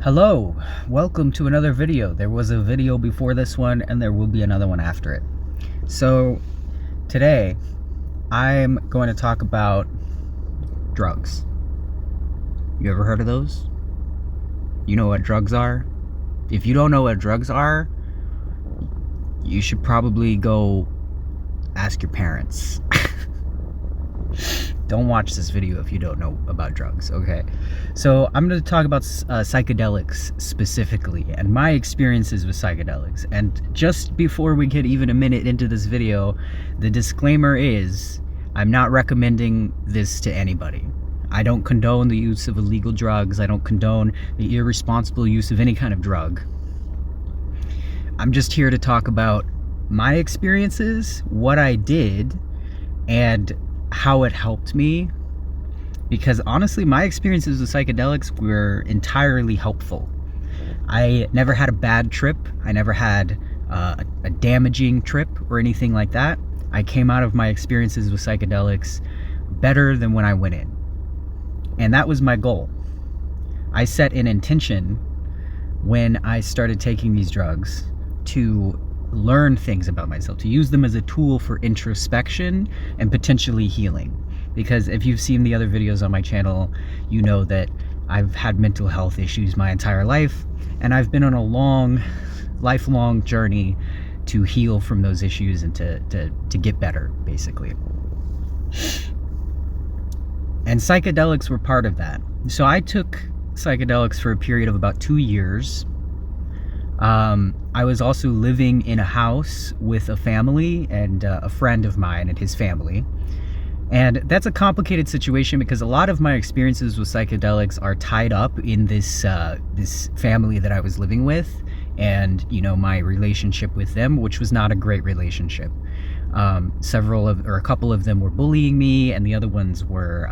Hello, welcome to another video. There was a video before this one and there will be another one after it. So today I'm going to talk about drugs. You ever heard of those? You know what drugs are? If you don't know what drugs are, you should probably go ask your parents. Don't watch this video if you don't know about drugs, okay? So I'm going to talk about psychedelics specifically and my experiences with psychedelics. And just before we get even a minute into this video, the disclaimer is I'm not recommending this to anybody. I don't condone the use of illegal drugs. I don't condone the irresponsible use of any kind of drug. I'm just here to talk about my experiences, what I did, and how it helped me, because honestly my experiences with psychedelics were entirely helpful. I never had a bad trip. I never had a damaging trip or anything like that. I came out of my experiences with psychedelics better than when I went in, and that was my goal. I set an intention when I started taking these drugs to learn things about myself, to use them as a tool for introspection and potentially healing. Because if you've seen the other videos on my channel, you know that I've had mental health issues my entire life, and I've been on a lifelong journey to heal from those issues and to get better, basically. And psychedelics were part of that. So I took psychedelics for a period of about 2 years. I was also living in a house with a family and a friend of mine and his family. And that's a complicated situation because a lot of my experiences with psychedelics are tied up in this family that I was living with, and my relationship with them, which was not a great relationship. A couple of them were bullying me, and the other ones were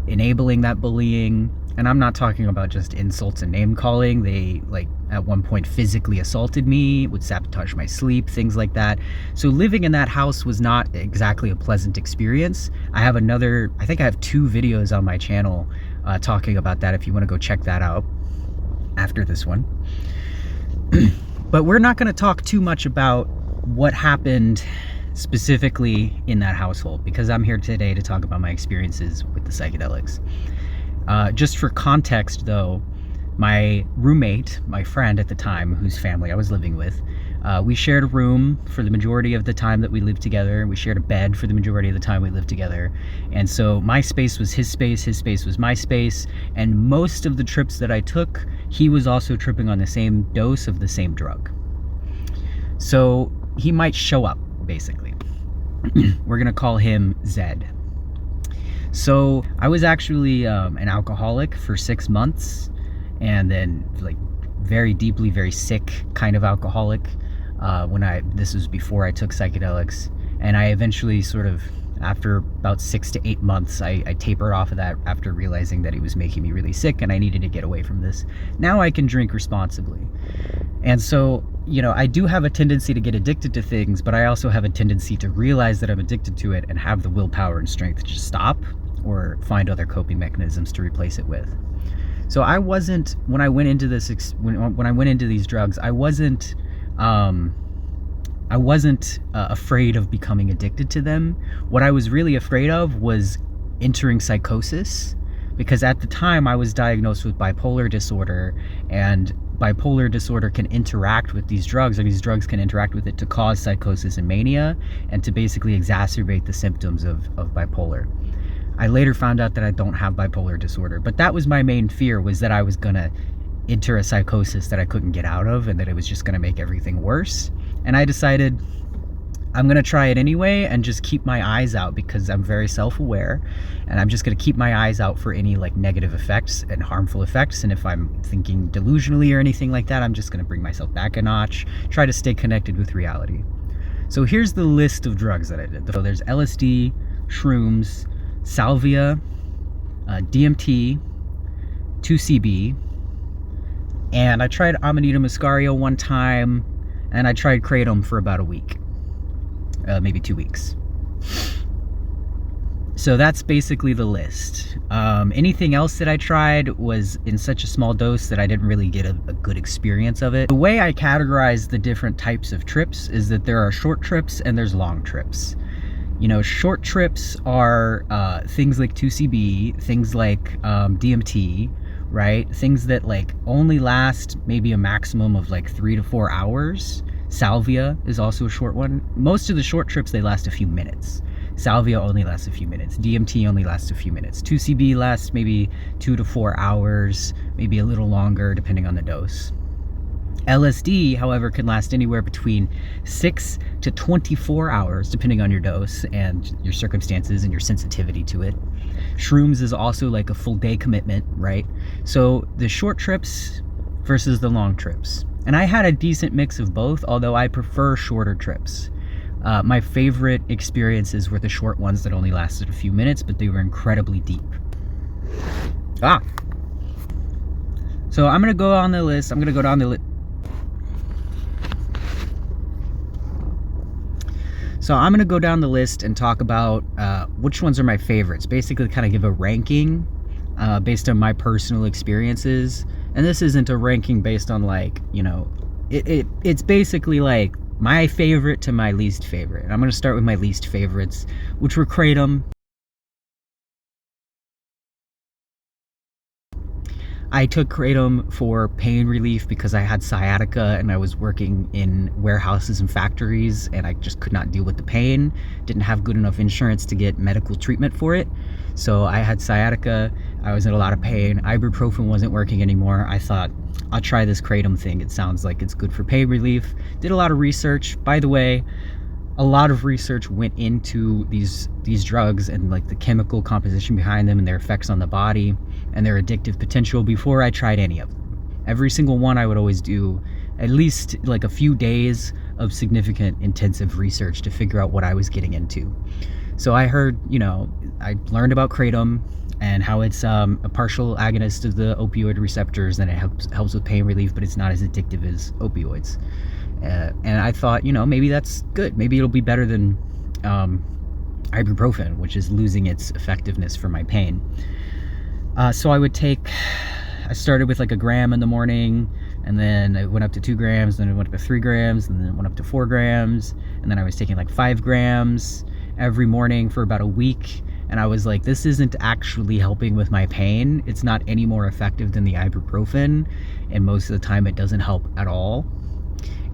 enabling that bullying. And I'm not talking about just insults and name calling. They, at one point physically assaulted me, would sabotage my sleep, things like that. So living in that house was not exactly a pleasant experience. I think I have 2 videos on my channel talking about that if you want to go check that out after this one. But we're not going to talk too much about what happened specifically in that household, because I'm here today to talk about my experiences with the psychedelics. Just for context though, my roommate, my friend at the time, whose family I was living with, we shared a room for the majority of the time that we lived together. We shared a bed for the majority of the time we lived together. And so my space was his space was my space, and most of the trips that I took, he was also tripping on the same dose of the same drug. So he might show up, basically. We're gonna call him Zed. So I was actually an alcoholic for 6 months, and then very deeply, very sick kind of alcoholic this was before I took psychedelics. And I eventually after about 6 to 8 months, I tapered off of that after realizing that it was making me really sick and I needed to get away from this. Now I can drink responsibly. And so, I do have a tendency to get addicted to things, but I also have a tendency to realize that I'm addicted to it and have the willpower and strength to just stop or find other coping mechanisms to replace it with. So when I went into these drugs, I wasn't afraid of becoming addicted to them. What I was really afraid of was entering psychosis, because at the time I was diagnosed with bipolar disorder, and bipolar disorder can interact with these drugs, or these drugs can interact with it to cause psychosis and mania, and to basically exacerbate the symptoms of bipolar. I later found out that I don't have bipolar disorder, but that was my main fear, was that I was gonna enter a psychosis that I couldn't get out of, and that it was just gonna make everything worse. And I decided I'm gonna try it anyway and just keep my eyes out, because I'm very self-aware, and I'm just gonna keep my eyes out for any negative effects and harmful effects. And if I'm thinking delusionally or anything like that, I'm just gonna bring myself back a notch, try to stay connected with reality. So here's the list of drugs that I did. So there's LSD, shrooms, salvia, DMT, 2CB, and I tried Amanita muscaria one time, and I tried kratom for about a week, maybe 2 weeks. So that's basically the list. Anything else that I tried was in such a small dose that I didn't really get a good experience of it. The way I categorize the different types of trips is that there are short trips and there's long trips. You know, short trips are things like 2CB, things like DMT, right? Things that like only last maybe a maximum of like 3 to 4 hours. Salvia is also a short one. Most of the short trips, they last a few minutes. Salvia only lasts a few minutes. DMT only lasts a few minutes. 2CB lasts maybe 2 to 4 hours, maybe a little longer depending on the dose. LSD, however, can last anywhere between 6 to 24 hours, depending on your dose and your circumstances and your sensitivity to it. Shrooms is also like a full day commitment, right? So the short trips versus the long trips. And I had a decent mix of both, although I prefer shorter trips. My favorite experiences were the short ones that only lasted a few minutes, but they were incredibly deep. So I'm gonna go on the list. I'm gonna go down the list. So I'm gonna go down the list and talk about which ones are my favorites. Basically, kind of give a ranking based on my personal experiences. And this isn't a ranking based on like, you know, it's basically like my favorite to my least favorite. And I'm gonna start with my least favorites, which were Kratom. I took Kratom for pain relief because I had sciatica and I was working in warehouses and factories and I just could not deal with the pain. Didn't have good enough insurance to get medical treatment for it. So I had sciatica, I was in a lot of pain. Ibuprofen wasn't working anymore. I thought, I'll try this Kratom thing. It sounds like it's good for pain relief. Did a lot of research. By the way, a lot of research went into these drugs and like the chemical composition behind them and their effects on the body and their addictive potential before I tried any of them. Every single one I would always do at least like a few days of significant intensive research to figure out what I was getting into. So I heard, you know, I learned about Kratom and how it's a partial agonist of the opioid receptors and it helps with pain relief, but it's not as addictive as opioids. And I thought, you know, maybe that's good. Maybe it'll be better than ibuprofen, which is losing its effectiveness for my pain. So I started with like a gram in the morning, and then it went up to 2 grams, then it went up to 3 grams, and then it went up to 4 grams, and then I was taking like 5 grams every morning for about a week. And I was like, this isn't actually helping with my pain. It's not any more effective than the ibuprofen, and most of the time it doesn't help at all.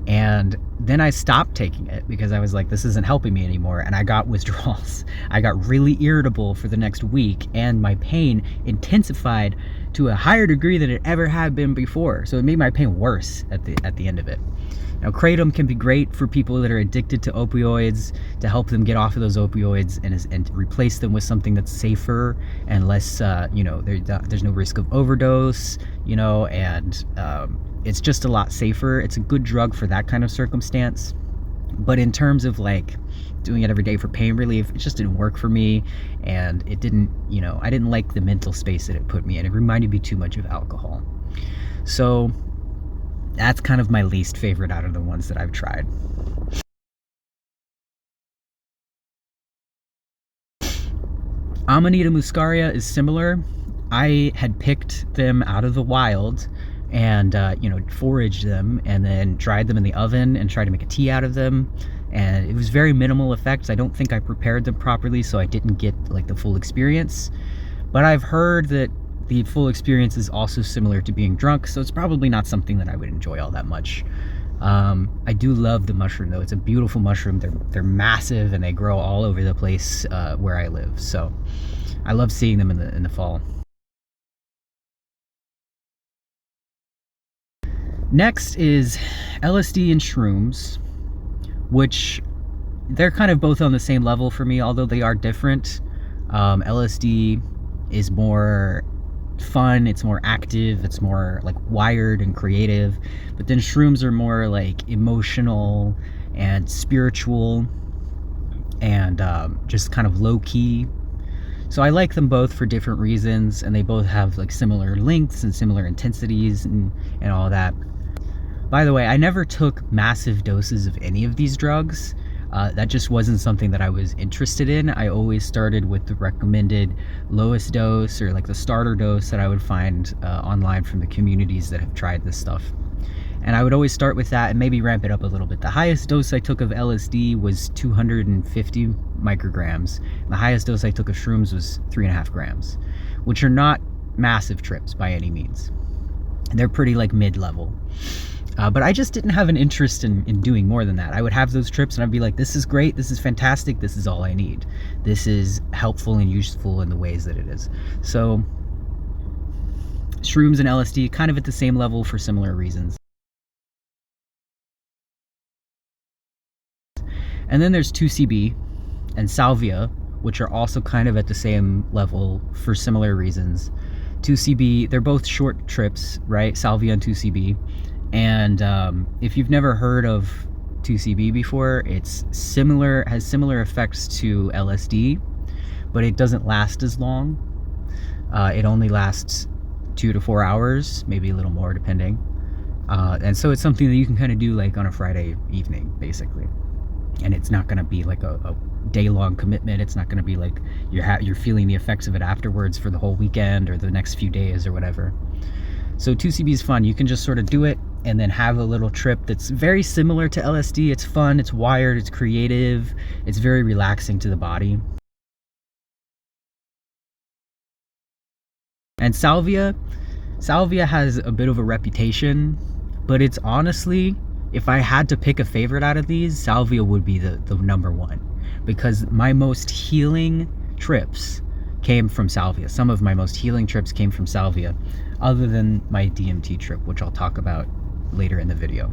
And then I stopped taking it because I was like, this isn't helping me anymore. And I got withdrawals. I got really irritable for the next week and my pain intensified to a higher degree than it ever had been before. So it made my pain worse at the end of it. Now, Kratom can be great for people that are addicted to opioids to help them get off of those opioids and replace them with something that's safer and less, you know, there's no risk of overdose, you know, and it's just a lot safer. It's a good drug for that kind of circumstance. But in terms of like doing it every day for pain relief, it just didn't work for me. And it didn't, you know, I didn't like the mental space that it put me in. It reminded me too much of alcohol. So that's kind of my least favorite out of the ones that I've tried. Amanita muscaria is similar. I had picked them out of the wild and you know, foraged them and then dried them in the oven and tried to make a tea out of them, and it was very minimal effects. I don't think I prepared them properly, so I didn't get like the full experience, but I've heard that the full experience is also similar to being drunk, so it's probably not something that I would enjoy all that much. I do love the mushroom though. It's a beautiful mushroom. They're massive and they grow all over the place where I live, so I love seeing them in the fall. Next is LSD and shrooms, which they're kind of both on the same level for me, although they are different. LSD is more fun, it's more active, it's more like wired and creative, but then shrooms are more like emotional and spiritual and just kind of low-key. So I like them both for different reasons, and they both have like similar lengths and similar intensities and all that. By the way, I never took massive doses of any of these drugs. That just wasn't something that I was interested in. I always started with the recommended lowest dose, or like the starter dose that I would find online from the communities that have tried this stuff. And I would always start with that and maybe ramp it up a little bit. The highest dose I took of LSD was 250 micrograms. And the highest dose I took of shrooms was 3.5 grams, which are not massive trips by any means. They're pretty like mid-level. But I just didn't have an interest in doing more than that. I would have those trips and I'd be like, this is great, this is fantastic, this is all I need. This is helpful and useful in the ways that it is. So shrooms and LSD kind of at the same level for similar reasons. And then there's 2CB and salvia, which are also kind of at the same level for similar reasons. 2CB, they're both short trips, right? Salvia and 2CB. And if you've never heard of 2CB before, it's similar, has similar effects to LSD, but it doesn't last as long. It only lasts 2 to 4 hours, maybe a little more depending. And so it's something that you can kind of do like on a Friday evening, basically. And it's not going to be like a day-long commitment. It's not going to be like you're feeling the effects of it afterwards for the whole weekend or the next few days or whatever. So 2CB is fun. You can just sort of do it and then have a little trip that's very similar to LSD. It's fun, it's wired, it's creative, it's very relaxing to the body. And salvia has a bit of a reputation, but it's honestly, if I had to pick a favorite out of these, salvia would be the number one, because my most healing trips came from salvia. Some of my most healing trips came from salvia, other than my DMT trip, which I'll talk about later in the video.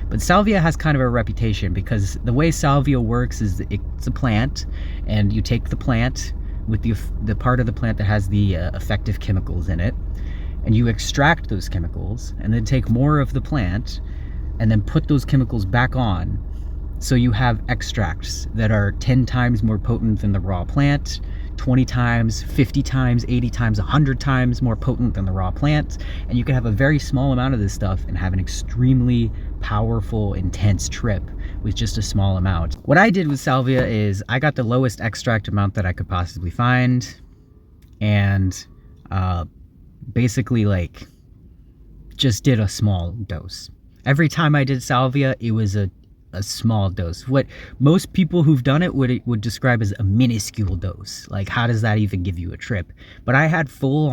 But salvia has kind of a reputation because the way salvia works is it's a plant, and you take the plant with the part of the plant that has the effective chemicals in it, and you extract those chemicals, and then take more of the plant and then put those chemicals back on. So you have extracts that are 10 times more potent than the raw plant, 20 times, 50 times, 80 times, 100 times more potent than the raw plant. And you can have a very small amount of this stuff and have an extremely powerful, intense trip with just a small amount. What I did with salvia is I got the lowest extract amount that I could possibly find, and basically like just did a small dose. Every time I did salvia, it was a small dose. What most people who've done it would describe as a minuscule dose. Like, how does that even give you a trip? But I had full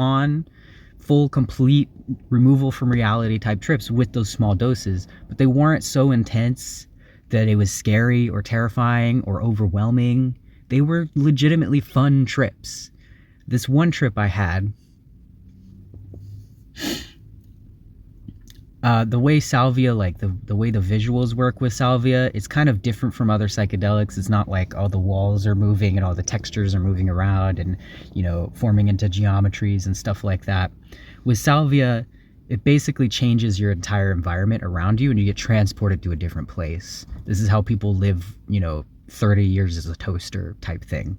complete removal from reality type trips with those small doses, but they weren't so intense that it was scary or terrifying or overwhelming. They were legitimately fun trips. This one trip I had, the way salvia, like the way the visuals work with salvia, it's kind of different from other psychedelics. It's not like all the walls are moving and all the textures are moving around and, you know, forming into geometries and stuff like that. With salvia, it basically changes your entire environment around you and you get transported to a different place. This is how people live, you know, 30 years as a toaster type thing.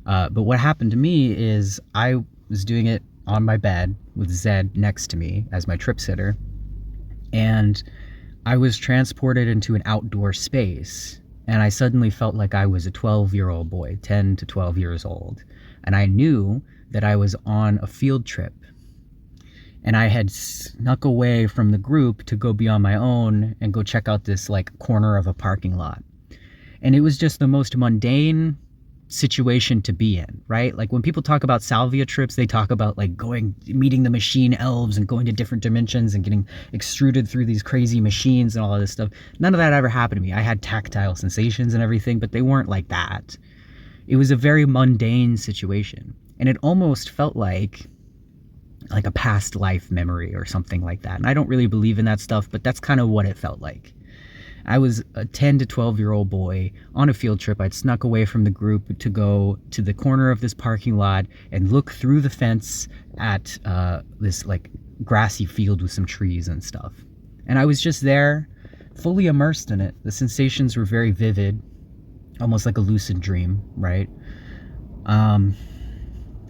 But what happened to me is I was doing it on my bed with Zed next to me as my trip sitter. And I was transported into an outdoor space, and I suddenly felt like I was a 12-year-old boy, 10 to 12 years old. And I knew that I was on a field trip. And I had snuck away from the group to go be on my own and go check out this like corner of a parking lot. And it was just the most mundane situation to be in, right? Like when people talk about salvia trips, they talk about like meeting the machine elves and going to different dimensions and getting extruded through these crazy machines and all of this stuff. None of that ever happened to me. I had tactile sensations and everything, but they weren't like that. It was a very mundane situation, and it almost felt like a past life memory or something like that. And I don't really believe in that stuff, but that's kind of what it felt like. I was a 10 to 12-year-old boy on a field trip. I'd snuck away from the group to go to the corner of this parking lot and look through the fence at this like grassy field with some trees and stuff. And I was just there, fully immersed in it. The sensations were very vivid, almost like a lucid dream, right? And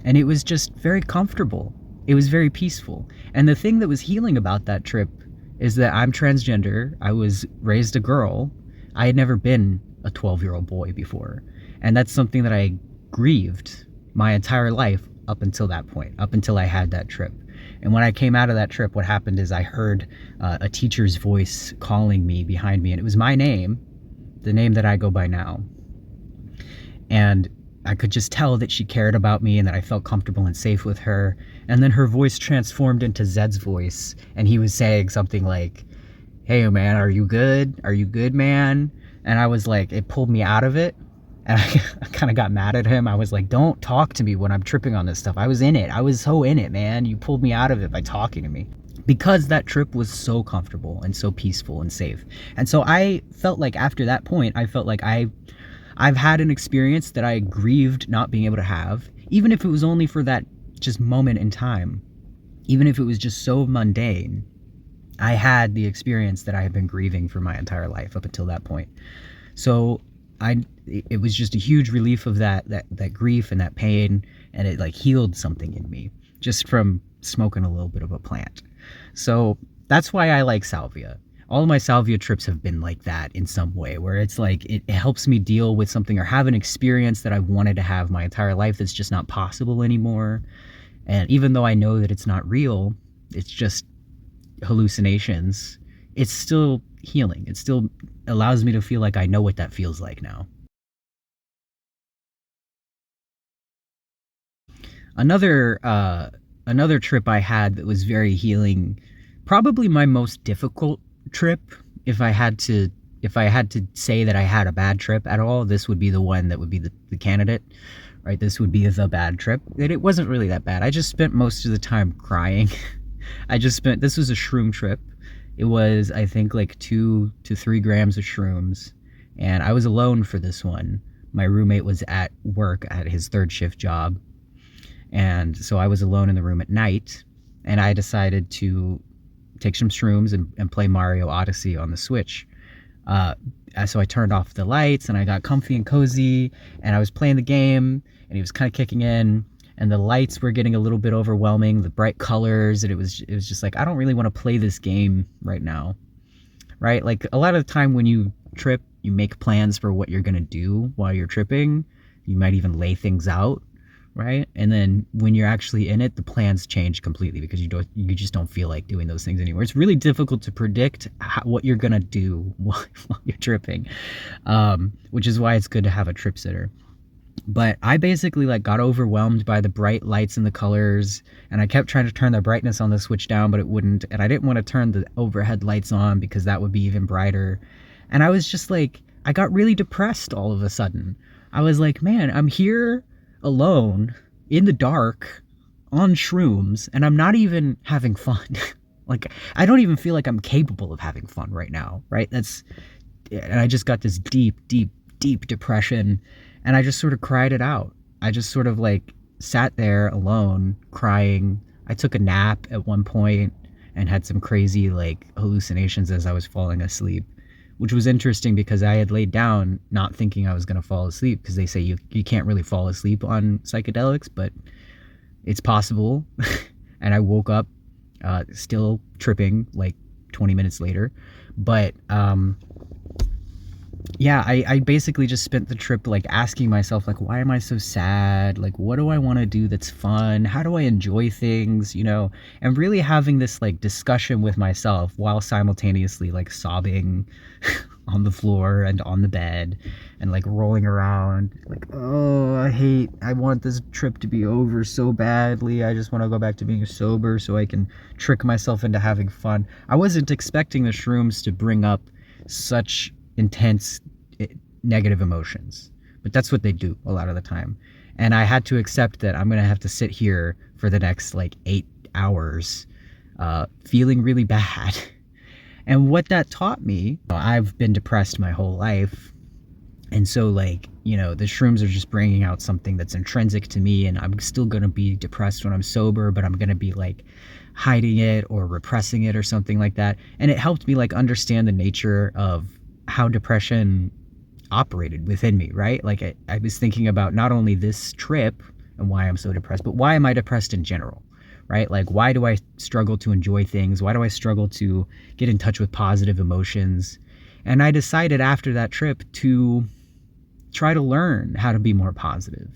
it was just very comfortable. It was very peaceful. And the thing that was healing about that trip is that I'm transgender. I was raised a girl. I had never been a 12-year-old boy before. And that's something that I grieved my entire life up until that point, up until I had that trip. And when I came out of that trip, what happened is I heard a teacher's voice calling me behind me, and it was my name, the name that I go by now. And I could just tell that she cared about me and that I felt comfortable and safe with her. And then her voice transformed into Zed's voice, and he was saying something like, "Hey man, are you good? Are you good, man?" And I was like, it pulled me out of it. And I kind of got mad at him. I was like, don't talk to me when I'm tripping on this stuff. I was in it. I was so in it, man. You pulled me out of it by talking to me. Because that trip was so comfortable and so peaceful and safe. And so I felt like after that point, I felt like I've had an experience that I grieved not being able to have, even if it was only for that just moment in time, even if it was just so mundane. I had the experience that I had been grieving for my entire life up until that point. So it was just a huge relief of that grief and that pain, and it like healed something in me just from smoking a little bit of a plant. So that's why I like salvia. All of my salvia trips have been like that in some way, where it's like it helps me deal with something or have an experience that I've wanted to have my entire life that's just not possible anymore. And even though I know that it's not real, it's just hallucinations, it's still healing. It still allows me to feel like I know what that feels like now. Another trip I had that was very healing, probably my most difficult trip. If I had to say that I had a bad trip at all, this would be the one that would be the candidate, right? This would be the bad trip. And it wasn't really that bad. I just spent most of the time crying. This was a shroom trip. It was, I think, like 2 to 3 grams of shrooms. And I was alone for this one. My roommate was at work at his third shift job. And so I was alone in the room at night. And I decided to take some shrooms and play Mario Odyssey on the Switch. So I turned off the lights and I got comfy and cozy. And I was playing the game and he was kind of kicking in. And the lights were getting a little bit overwhelming, the bright colors, and it was just like, I don't really want to play this game right now, right? Like a lot of the time when you trip, you make plans for what you're going to do while you're tripping. You might even lay things out, right? And then when you're actually in it, the plans change completely because you just don't feel like doing those things anymore. It's really difficult to predict what you're going to do while you're tripping, which is why it's good to have a trip sitter. But I basically like got overwhelmed by the bright lights and the colors, and I kept trying to turn the brightness on the Switch down, but it wouldn't. And I didn't want to turn the overhead lights on because that would be even brighter. And I was just like, I got really depressed all of a sudden. I was like, man, I'm here alone in the dark on shrooms, and I'm not even having fun. Like, I don't even feel like I'm capable of having fun right now, right? And I just got this deep, deep, deep depression. And I just sort of cried it out. I just sort of like sat there alone crying. I took a nap at one point and had some crazy like hallucinations as I was falling asleep, which was interesting because I had laid down not thinking I was going to fall asleep, because they say you can't really fall asleep on psychedelics, but it's possible. And I woke up still tripping like 20 minutes later. But yeah, I basically just spent the trip like asking myself, like, why am I so sad? Like, what do I want to do that's fun? How do I enjoy things, and really having this like discussion with myself while simultaneously like sobbing on the floor and on the bed and like rolling around like, oh, I want this trip to be over so badly. I just want to go back to being sober so I can trick myself into having fun. I wasn't expecting the shrooms to bring up such intense negative emotions, but that's what they do a lot of the time. And I had to accept that I'm gonna have to sit here for the next like 8 hours feeling really bad. And what that taught me, I've been depressed my whole life, and so like, the shrooms are just bringing out something that's intrinsic to me, and I'm still gonna be depressed when I'm sober, but I'm gonna be like hiding it or repressing it or something like that. And it helped me like understand the nature of how depression operated within me, right? Like I was thinking about not only this trip and why I'm so depressed, but why am I depressed in general, right? Like, why do I struggle to enjoy things? Why do I struggle to get in touch with positive emotions? And I decided after that trip to try to learn how to be more positive.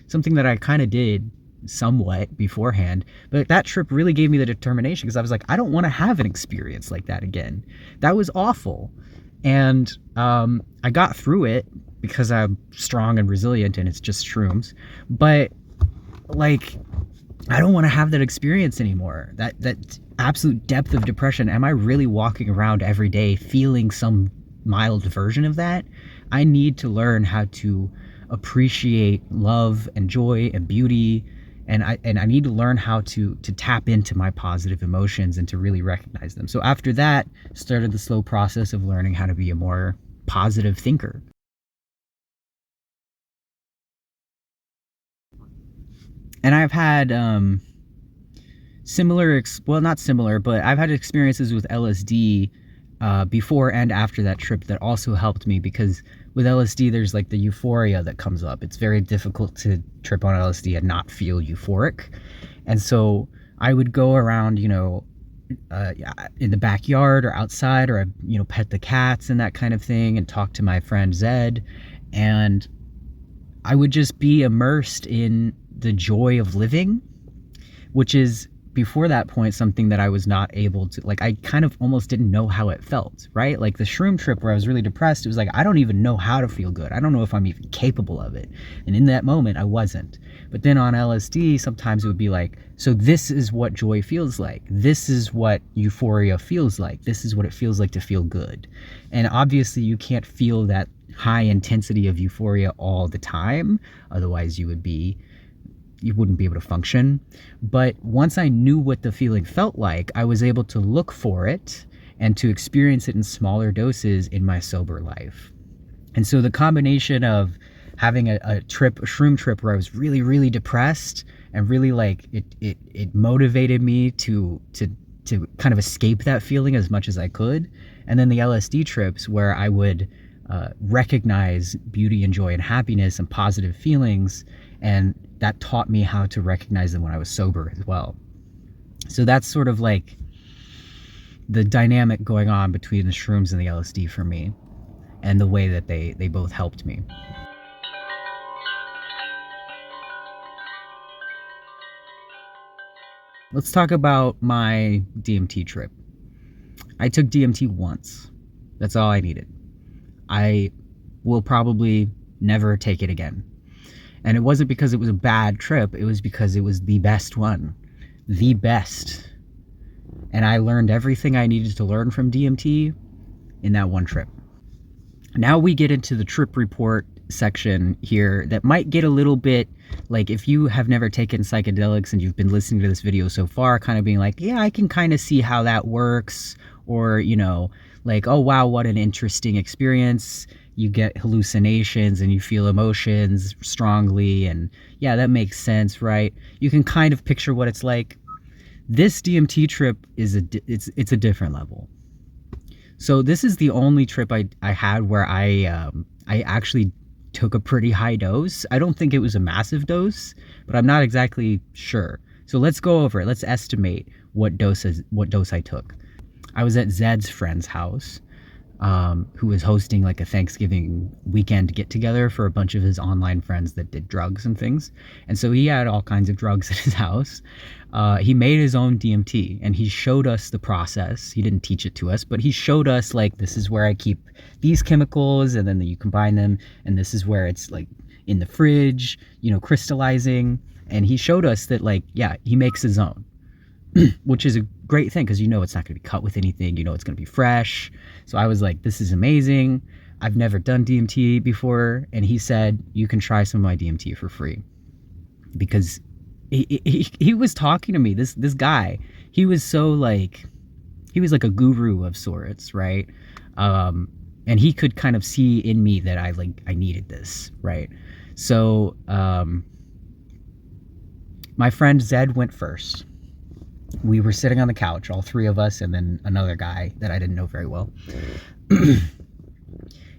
Something that I kind of did somewhat beforehand, but that trip really gave me the determination, because I was like, I don't want to have an experience like that again. That was awful. And I got through it because I'm strong and resilient and it's just shrooms. But like, I don't want to have that experience anymore. That absolute depth of depression. Am I really walking around every day feeling some mild version of that? I need to learn how to appreciate love and joy and beauty, and I need to learn how to tap into my positive emotions and to really recognize them. So after that, started the slow process of learning how to be a more positive thinker. And I've had well, not similar, but I've had experiences with LSD before and after that trip that also helped me, because with LSD, there's like the euphoria that comes up. It's very difficult to trip on LSD and not feel euphoric. And so I would go around, in the backyard or outside, or I, pet the cats and that kind of thing, and talk to my friend Zed. And I would just be immersed in the joy of living, which is, before that point, something that I was not able to, like, I kind of almost didn't know how it felt, right? Like the shroom trip where I was really depressed, it was like, I don't even know how to feel good. I don't know if I'm even capable of it. And in that moment, I wasn't. But then on LSD, sometimes it would be like, so this is what joy feels like. This is what euphoria feels like. This is what it feels like to feel good. And obviously you can't feel that high intensity of euphoria all the time. Otherwise you wouldn't be able to function. But once I knew what the feeling felt like, I was able to look for it and to experience it in smaller doses in my sober life. And so the combination of having a shroom trip where I was really, really depressed, and really like it motivated me to kind of escape that feeling as much as I could. And then the LSD trips where I would recognize beauty and joy and happiness and positive feelings, and that taught me how to recognize them when I was sober as well. So that's sort of like the dynamic going on between the shrooms and the LSD for me, and the way that they both helped me. Let's talk about my DMT trip. I took DMT once. That's all I needed. I will probably never take it again. And it wasn't because it was a bad trip. It was because it was the best one. The best. And I learned everything I needed to learn from DMT in that one trip. Now we get into the trip report section here that might get a little bit, like, if you have never taken psychedelics and you've been listening to this video so far, kind of being like, yeah, I can kind of see how that works. Or, like, oh wow, what an interesting experience. You get hallucinations and you feel emotions strongly, and yeah, that makes sense, right? You can kind of picture what it's like. This DMT trip is it's a different level. So this is the only trip I had where I actually took a pretty high dose. I don't think it was a massive dose, but I'm not exactly sure. So let's go over it. Let's estimate what dose I took. I was at Zed's friend's house, who was hosting like a Thanksgiving weekend get together for a bunch of his online friends that did drugs and things. And so he had all kinds of drugs at his house. He made his own DMT, and he showed us the process. He didn't teach it to us, but he showed us, like, this is where I keep these chemicals, and then you combine them, and this is where it's like in the fridge, crystallizing. And he showed us that, like, yeah, he makes his own. Which is a great thing, because it's not going to be cut with anything. It's going to be fresh. So I was like, this is amazing. I've never done DMT before. And he said, you can try some of my DMT for free. Because he was talking to me, this guy. He was so like, he was like a guru of sorts, right? And he could kind of see in me that I needed this, right? So my friend Zed went first. We were sitting on the couch, all three of us, and then another guy that I didn't know very well.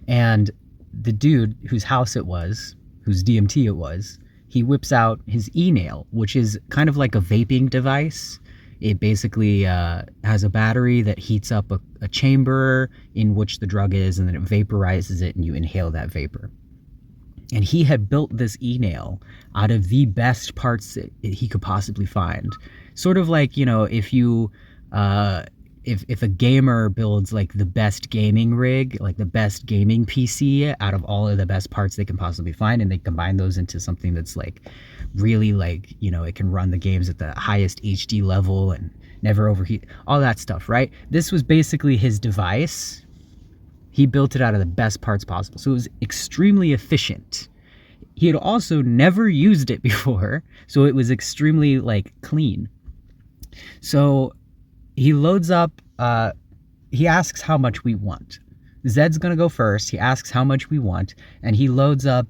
And the dude whose house it was, whose DMT it was, he whips out his e-nail, which is kind of like a vaping device. It basically has a battery that heats up a chamber in which the drug is, and then it vaporizes it, and you inhale that vapor. And he had built this e-nail out of the best parts that he could possibly find. Sort of like, you know, if you if a gamer builds like the best gaming rig, like the best gaming PC out of all of the best parts they can possibly find, and they combine those into something that's like really, like, you know, it can run the games at the highest HD level and never overheat, all that stuff, right? This was basically his device. He built it out of the best parts possible. So it was extremely efficient. He had also never used it before, so it was extremely like clean. So he loads up, he asks how much we want. Zed's gonna go first. He asks how much we want, and he loads up,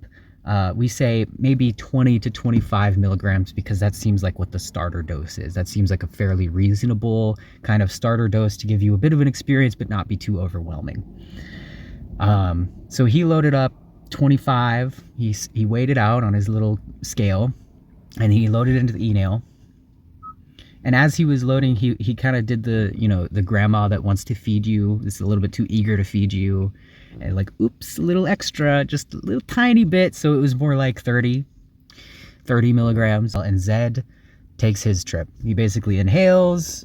we say maybe 20 to 25 milligrams, because that seems like what the starter dose is. That seems like a fairly reasonable kind of starter dose to give you a bit of an experience, but not be too overwhelming. So he loaded up 25. He weighed it out on his little scale, and he loaded it into the e-nail. And as he was loading, he kind of did the, you know, the grandma that wants to feed you, is a little bit too eager to feed you, and like, oops, a little extra, just a little tiny bit. So it was more like 30 milligrams. And Zed takes his trip. He basically inhales,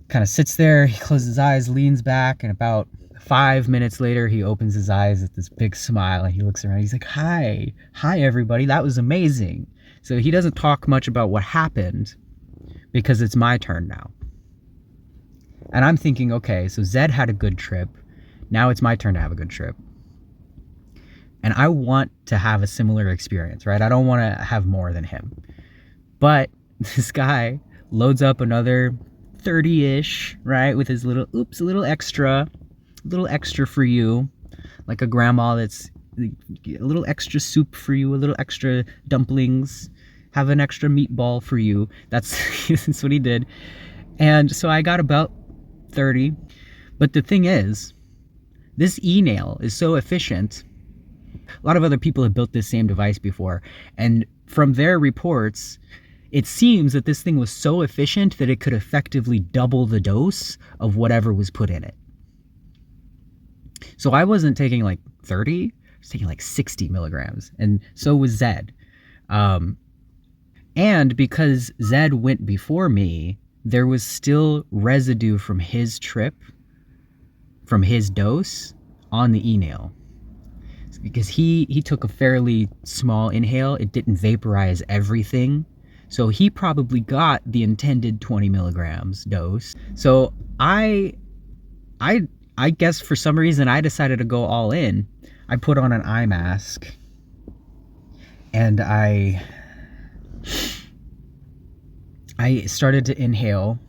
kind of sits there, he closes his eyes, leans back, and about 5 minutes later, he opens his eyes with this big smile, and he looks around. He's like, hi everybody, that was amazing. So he doesn't talk much about what happened, because it's my turn now. And I'm thinking, okay, so Zed had a good trip. Now it's my turn to have a good trip. And I want to have a similar experience, right? I don't want to have more than him. But this guy loads up another 30-ish, right? With his little, oops, a little extra for you. Like a grandma that's a little extra soup for you, a little extra dumplings, have an extra meatball for you. That's what he did. And so I got about 30. But the thing is, this e-nail is so efficient. A lot of other people have built this same device before, and from their reports, it seems that this thing was so efficient that it could effectively double the dose of whatever was put in it. So I wasn't taking like 30, I was taking like 60 milligrams, and so was Zed. And because Zed went before me, there was still residue from his trip, from his dose, on the e-nail. Because he took a fairly small inhale, it didn't vaporize everything. So he probably got the intended 20 milligrams dose. So I guess for some reason I decided to go all in. I put on an eye mask, and I started to inhale,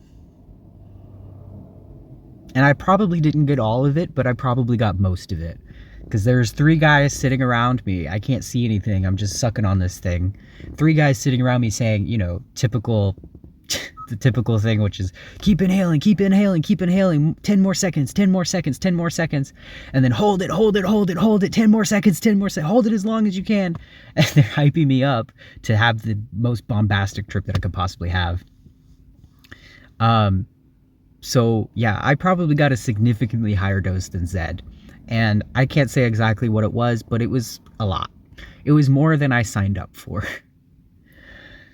and I probably didn't get all of it, but I probably got most of it, because there's 3 guys sitting around me. I can't see anything. I'm just sucking on this thing. 3 guys sitting around me saying, you know, the typical thing, which is keep inhaling, 10 more seconds, 10 more seconds, 10 more seconds, and then hold it, 10 more seconds, 10 more seconds, hold it as long as you can. And they're hyping me up to have the most bombastic trip that I could possibly have. So yeah, I probably got a significantly higher dose than Zed, and I can't say exactly what it was, but it was a lot. It was more than I signed up for.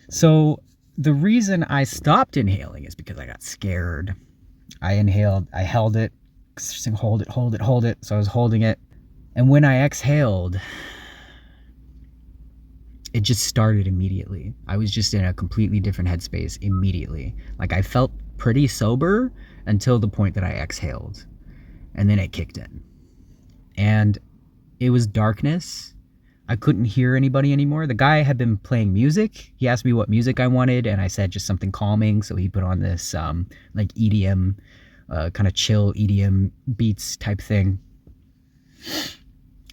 So the reason I stopped inhaling is because I got scared. I inhaled, I held it, saying hold it. So I was holding it. And when I exhaled, it just started immediately. I was just in a completely different headspace immediately. Like, I felt pretty sober until the point that I exhaled. And then it kicked in. And it was darkness. I couldn't hear anybody anymore. The guy had been playing music. He asked me what music I wanted, and I said just something calming. So he put on this like EDM, kind of chill EDM beats type thing.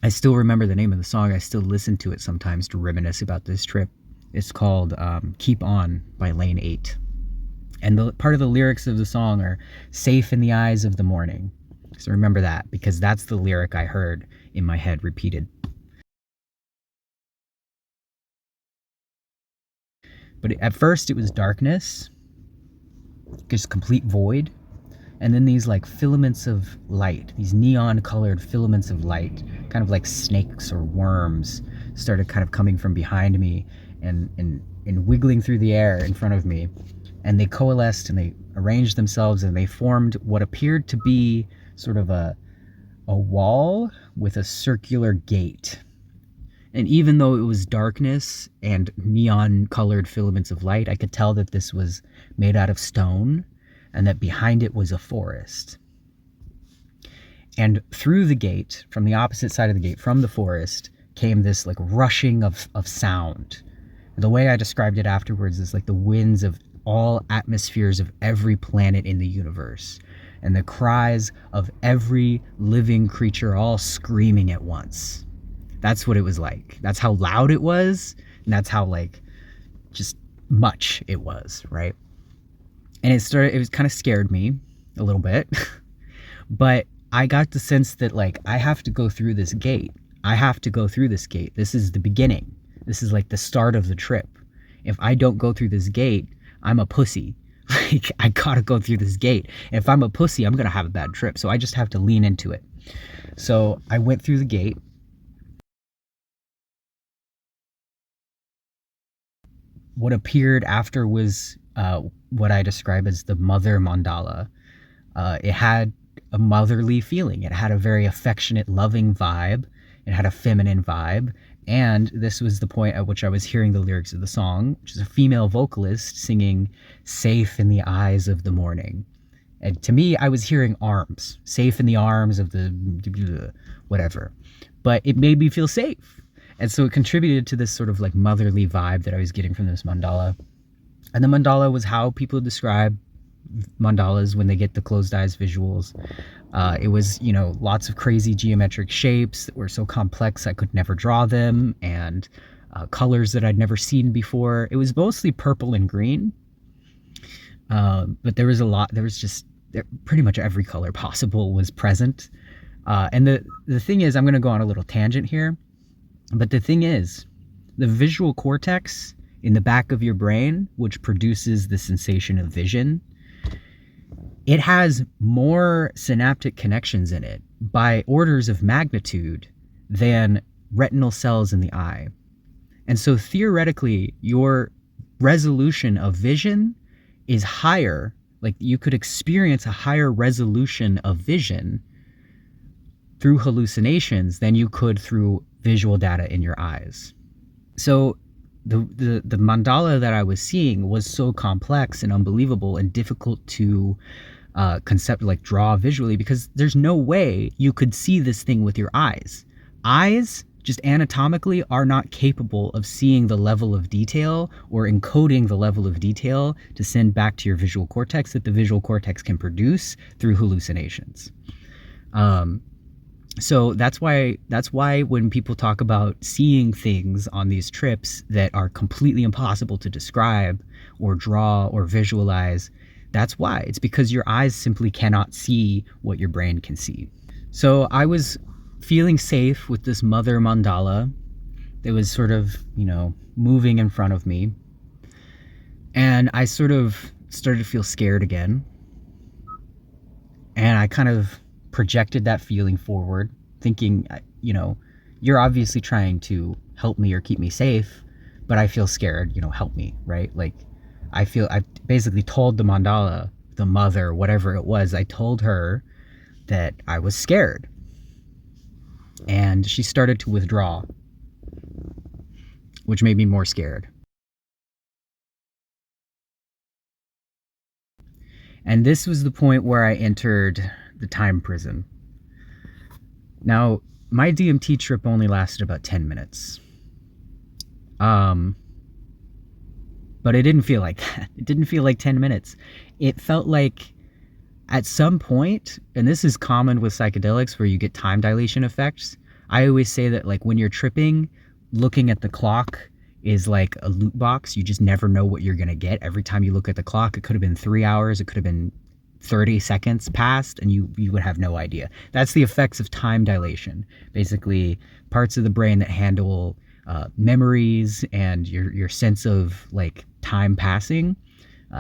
I still remember the name of the song. I still listen to it sometimes to reminisce about this trip. It's called Keep On by Lane 8. And the part of the lyrics of the song are safe in the eyes of the morning. So remember that, because that's the lyric I heard in my head repeated. But at first it was darkness. just complete void. And then these like filaments of light, these neon colored filaments of light, kind of like snakes or worms, started kind of coming from behind me and wiggling through the air in front of me. And they coalesced and they arranged themselves and they formed what appeared to be sort of a wall with a circular gate. And even though it was darkness and neon colored filaments of light, I could tell that this was made out of stone and that behind it was a forest. And through the gate, from the opposite side of the gate, from the forest, came this like rushing of sound. The way I described it afterwards is like the winds of all atmospheres of every planet in the universe, and the cries of every living creature all screaming at once. That's what it was like. That's how loud it was, and that's how like just much it was, right? And it was kind of scared me a little bit. But I got the sense that like I have to go through this gate. I have to go through this gate. This is the beginning. This is like the start of the trip. If I don't go through this gate, I'm a pussy. Like I gotta go through this gate. If I'm a pussy, I'm gonna have a bad trip. So I just have to lean into it. So I went through the gate. What appeared after was what I describe as the mother mandala. It had a motherly feeling. It had a very affectionate, loving vibe. It had a feminine vibe. And this was the point at which I was hearing the lyrics of the song, which is a female vocalist singing "Safe in the Eyes of the Morning." And to me, I was hearing arms, safe in the arms of the whatever. But it made me feel safe. And so it contributed to this sort of like motherly vibe that I was getting from this mandala. And the mandala was how people describe mandalas when they get the closed eyes visuals. It was, you know, lots of crazy geometric shapes that were so complex I could never draw them, and colors that I'd never seen before. It was mostly purple and green, but there was just pretty much every color possible was present. And the thing is, I'm going to go on a little tangent here, but the thing is, the visual cortex in the back of your brain, which produces the sensation of vision, it has more synaptic connections in it by orders of magnitude than retinal cells in the eye. And so theoretically, your resolution of vision is higher. Like you could experience a higher resolution of vision through hallucinations than you could through visual data in your eyes. So the mandala that I was seeing was so complex and unbelievable and difficult to draw visually, because there's no way you could see this thing with your eyes. Eyes, just anatomically, are not capable of seeing the level of detail or encoding the level of detail to send back to your visual cortex that the visual cortex can produce through hallucinations. So that's why when people talk about seeing things on these trips that are completely impossible to describe or draw or visualize, that's why. It's because your eyes simply cannot see what your brain can see. So I was feeling safe with this mother mandala that was sort of, you know, moving in front of me. And I sort of started to feel scared again. And I kind of projected that feeling forward, thinking, you know, you're obviously trying to help me or keep me safe, but I feel scared, you know, help me, right? Like, I basically told the mandala, the mother, whatever it was, I told her that I was scared. And she started to withdraw, which made me more scared. And this was the point where I entered the time prison. Now, my DMT trip only lasted about 10 minutes. But it didn't feel like that. It didn't feel like 10 minutes. It felt like at some point, and this is common with psychedelics where you get time dilation effects. I always say that like when you're tripping, looking at the clock is like a loot box. You just never know what you're going to get. Every time you look at the clock, it could have been 3 hours. It could have been 30 seconds passed and you would have no idea. That's the effects of time dilation. Basically, parts of the brain that handle memories and your sense of like time passing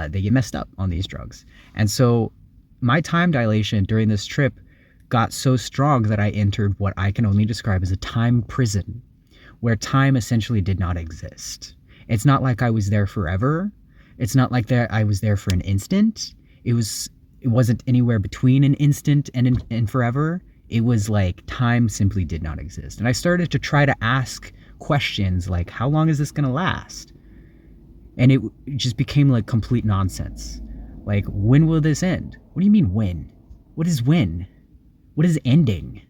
they get messed up on these drugs. And so my time dilation during this trip got so strong that I entered what I can only describe as a time prison, where time essentially did not exist. It's not like I was there forever. It's not like I was there for an instant. It wasn't anywhere between an instant and forever. It was like time simply did not exist. And I started to try to ask questions like, how long is this going to last? And it just became like complete nonsense. Like, when will this end? What do you mean when? What is when? What is ending?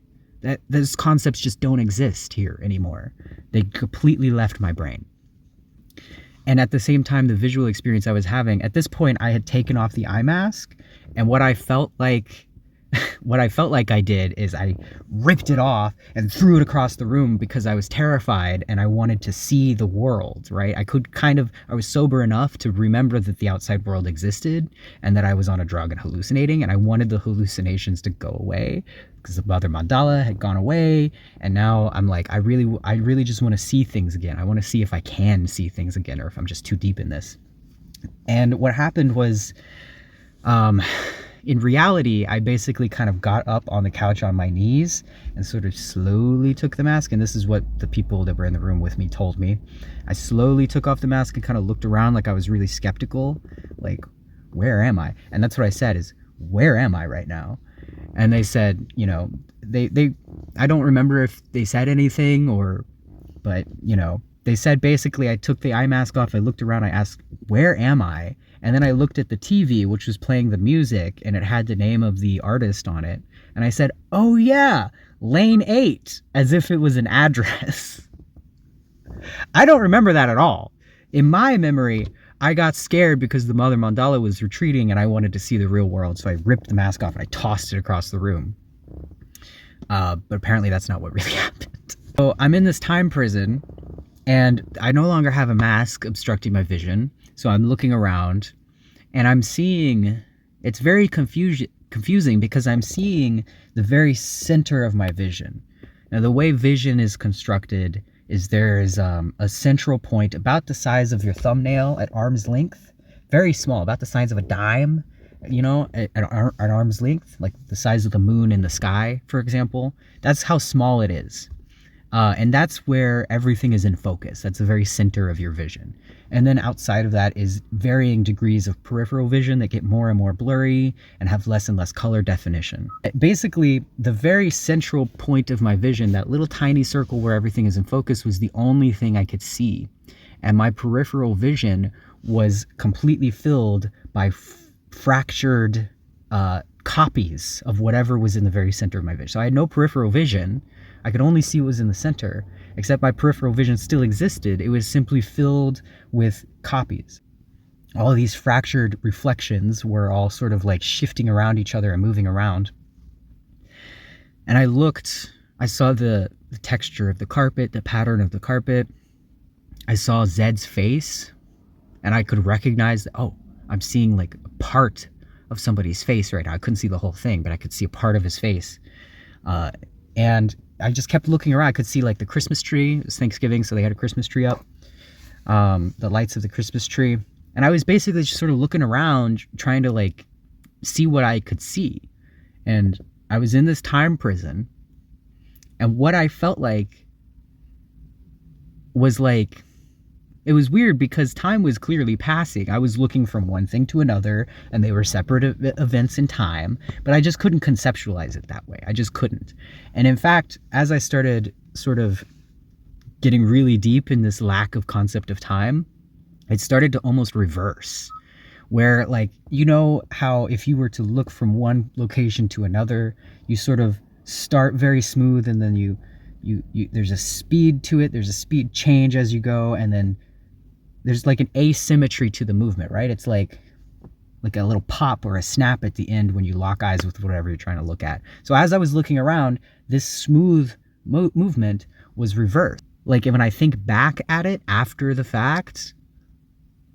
Those concepts just don't exist here anymore. They completely left my brain. And at the same time, the visual experience I was having, at this point, I had taken off the eye mask, and what I felt like I did is I ripped it off and threw it across the room because I was terrified and I wanted to see the world, right? I was sober enough to remember that the outside world existed and that I was on a drug and hallucinating, and I wanted the hallucinations to go away because the mother mandala had gone away. And now I'm like, I really just want to see things again. I want to see if I can see things again, or if I'm just too deep in this. And what happened was, in reality, I basically kind of got up on the couch on my knees and sort of slowly took the mask. And this is what the people that were in the room with me told me. I slowly took off the mask and kind of looked around like I was really skeptical. Like, where am I? And that's what I said is, where am I right now? And they said, I don't remember if they said anything but they said basically I took the eye mask off. I looked around. I asked, where am I? And then I looked at the TV, which was playing the music, and it had the name of the artist on it. And I said, oh yeah, Lane 8, as if it was an address. I don't remember that at all. In my memory, I got scared because the mother mandala was retreating and I wanted to see the real world. So I ripped the mask off and I tossed it across the room. But apparently that's not what really happened. So I'm in this time prison and I no longer have a mask obstructing my vision. So I'm looking around and I'm seeing, it's very confusing because I'm seeing the very center of my vision. Now, the way vision is constructed is there is a central point about the size of your thumbnail at arm's length, very small, about the size of a dime, at arm's length, like the size of the moon in the sky, for example. That's how small it is. And that's where everything is in focus. That's the very center of your vision. And then outside of that is varying degrees of peripheral vision that get more and more blurry and have less and less color definition. Basically, the very central point of my vision, that little tiny circle where everything is in focus, was the only thing I could see. And my peripheral vision was completely filled by fractured copies of whatever was in the very center of my vision. So I had no peripheral vision. I could only see what was in the center, except my peripheral vision still existed. It was simply filled with copies. All these fractured reflections were all sort of like shifting around each other and moving around. And I saw the texture of the carpet, the pattern of the carpet. I saw Zed's face, and I could recognize that, oh, I'm seeing like a part of somebody's face right now. I couldn't see the whole thing, but I could see a part of his face. And I just kept looking around. I could see like the Christmas tree. It was Thanksgiving, so they had a Christmas tree up. The lights of the Christmas tree. And I was basically just sort of looking around, trying to like see what I could see. And I was in this time prison. And what I felt like was like, it was weird because time was clearly passing. I was looking from one thing to another, and they were separate events in time, but I just couldn't conceptualize it that way. I just couldn't. And in fact, as I started sort of getting really deep in this lack of concept of time, it started to almost reverse, where like, how if you were to look from one location to another, you sort of start very smooth, and then you there's a speed to it. There's a speed change as you go, and then there's like an asymmetry to the movement, right? It's like a little pop or a snap at the end when you lock eyes with whatever you're trying to look at. So as I was looking around, this smooth movement was reversed. Like when I think back at it after the fact,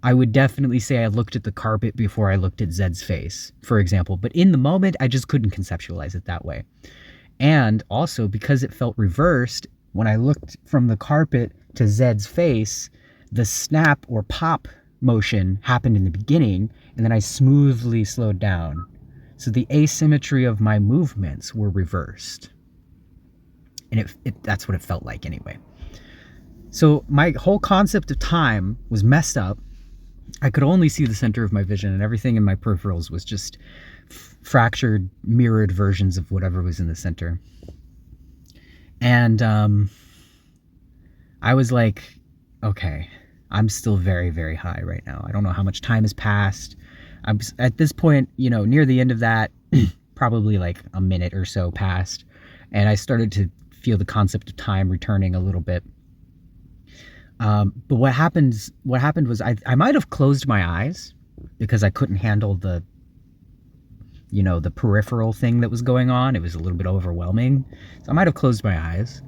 I would definitely say I looked at the carpet before I looked at Zed's face, for example. But in the moment, I just couldn't conceptualize it that way. And also because it felt reversed, when I looked from the carpet to Zed's face, the snap or pop motion happened in the beginning, and then I smoothly slowed down. So the asymmetry of my movements were reversed. And that's what it felt like anyway. So my whole concept of time was messed up. I could only see the center of my vision, and everything in my peripherals was just fractured, mirrored versions of whatever was in the center. And I was like, okay, I'm still very, very high right now. I don't know how much time has passed. I'm at this point, near the end of that, probably like a minute or so passed, and I started to feel the concept of time returning a little bit. But what happened was I might have closed my eyes because I couldn't handle the peripheral thing that was going on. It was a little bit overwhelming. So I might have closed my eyes,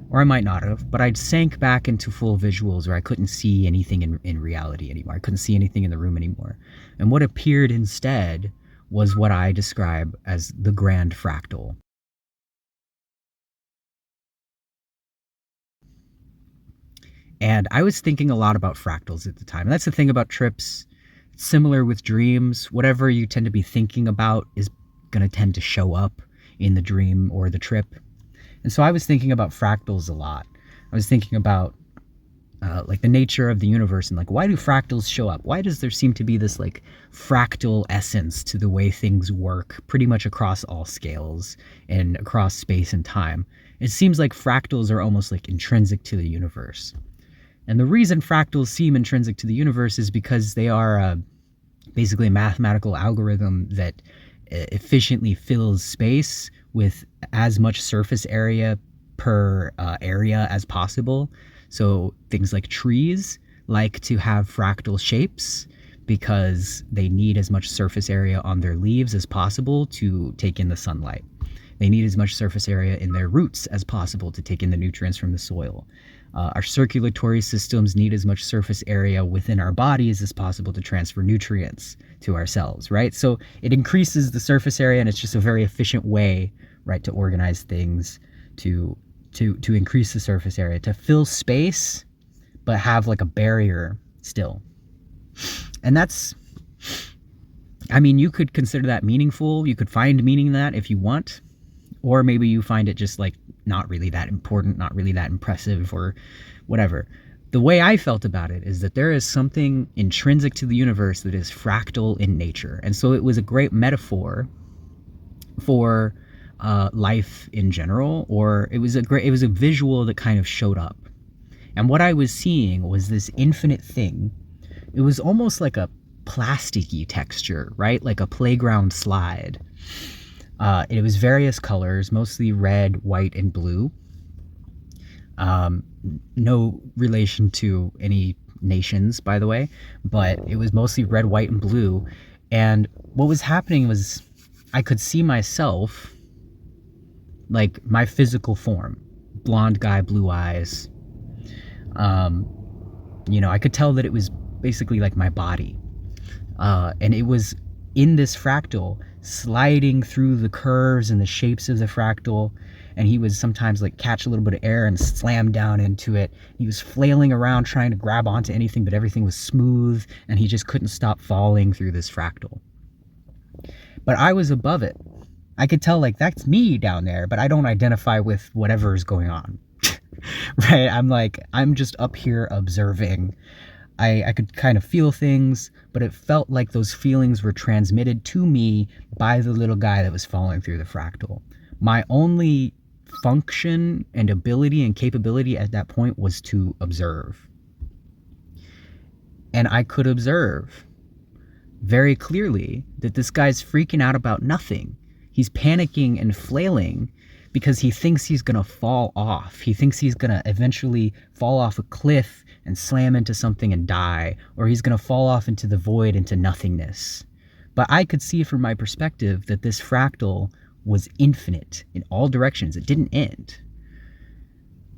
or I might not have, but I'd sank back into full visuals where I couldn't see anything in reality anymore. I couldn't see anything in the room anymore. And what appeared instead was what I describe as the grand fractal. And I was thinking a lot about fractals at the time. And that's the thing about trips. Similar with dreams, whatever you tend to be thinking about is going to tend to show up in the dream or the trip. And so I was thinking about fractals a lot. I was thinking about like the nature of the universe and like, why do fractals show up? Why does there seem to be this like fractal essence to the way things work pretty much across all scales and across space and time? It seems like fractals are almost like intrinsic to the universe. And the reason fractals seem intrinsic to the universe is because they are basically a mathematical algorithm that efficiently fills space with as much surface area per area as possible. So things like trees like to have fractal shapes because they need as much surface area on their leaves as possible to take in the sunlight. They need as much surface area in their roots as possible to take in the nutrients from the soil. Our circulatory systems need as much surface area within our bodies as possible to transfer nutrients to our cells, right? So it increases the surface area, and it's just a very efficient way, right, to organize things, to increase the surface area, to fill space, but have like a barrier still. And that's, I mean, you could consider that meaningful. You could find meaning in that if you want. Or maybe you find it just like not really that important, not really that impressive, or whatever. The way I felt about it is that there is something intrinsic to the universe that is fractal in nature. And so it was a great metaphor for life in general, or it was a visual that kind of showed up. And what I was seeing was this infinite thing. It was almost like a plasticky texture, right? Like a playground slide. It was various colors, mostly red, white, and blue. No relation to any nations, by the way, but it was mostly red, white, and blue. And what was happening was I could see myself, like my physical form, blonde guy, blue eyes. I could tell that it was basically like my body. And it was in this fractal, sliding through the curves and the shapes of the fractal, and he would sometimes like catch a little bit of air and slam down into it. He was flailing around trying to grab onto anything, but everything was smooth, and he just couldn't stop falling through this fractal. But I was above it. I could tell like that's me down there, but I don't identify with whatever is going on. Right? I'm just up here observing. I could kind of feel things, but it felt like those feelings were transmitted to me by the little guy that was falling through the fractal. My only function and ability and capability at that point was to observe. And I could observe very clearly that this guy's freaking out about nothing. He's panicking and flailing because he thinks he's going to fall off. He thinks he's going to eventually fall off a cliff and slam into something and die, or he's going to fall off into the void, into nothingness. But I could see from my perspective that this fractal was infinite in all directions. It didn't end.